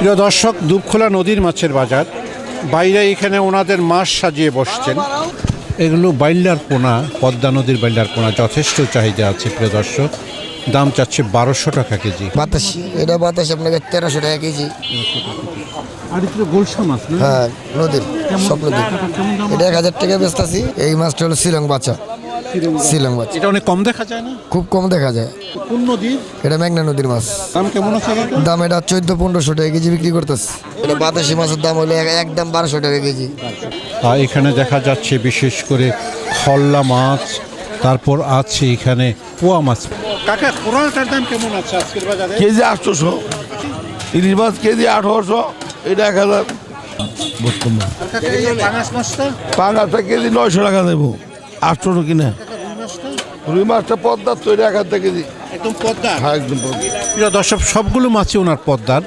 প্রিয় দর্শক, দুপখোলা নদীর মাছের বাজার। বাইরে এখানে ওনাদের মাছ সাজিয়ে বসছেন। এগুলো বাইলার পোনা, পদ্মা নদীর বাইলার পোনা, যথেষ্ট চাহিদা আছে প্রিয় দর্শক। দাম চাচ্ছে 1200 টাকা কেজি। বাতাস, এটা বাতাস আপনাকে 1300 টাকা কেজি। আর একটু গোলসা মাছ না? হ্যাঁ, নদীর, সব নদীর। এটা 1000 টাকা বেচতাছি। এই মাছটা হলো শিলং বাচ্চা। শিলং বাচ্চা এটা অনেক কম দেখা যায় না? খুব কম দেখা যায়। কোন নদীর? এটা মেঘনা নদীর মাছ। দাম কেমন আছে? দাম এটা 1400-1500 টাকা কেজি বিক্রি করতেছে। এটা বাতাসি মাছের দাম হলো একদম 1200 টাকা কেজি। আর এখানে দেখা যাচ্ছে বিশেষ করে খল্লা মাছ, তারপর আছে এখানে পোয়া মাছ। কাকা, কোরালটার দাম কেমন আছে আজকের বাজারে? কেজি 800, ইলিশ মাছ কেজি 1800, এটা 1000 বর্তমান। কাকা, এই পাঙাশ মাছটা? পাঙাশটা কেজি 900 টাকা দেবো, 800 কিনা। রুই মাছটা? রুই মাছটা পদ্মার, তো এটা 1000 টাকা কেজি। একদম পদ্মা? হ্যাঁ, একদম পদ্মা। প্রিয় দর্শক, সবগুলো মাছই ওনার পদ্মার।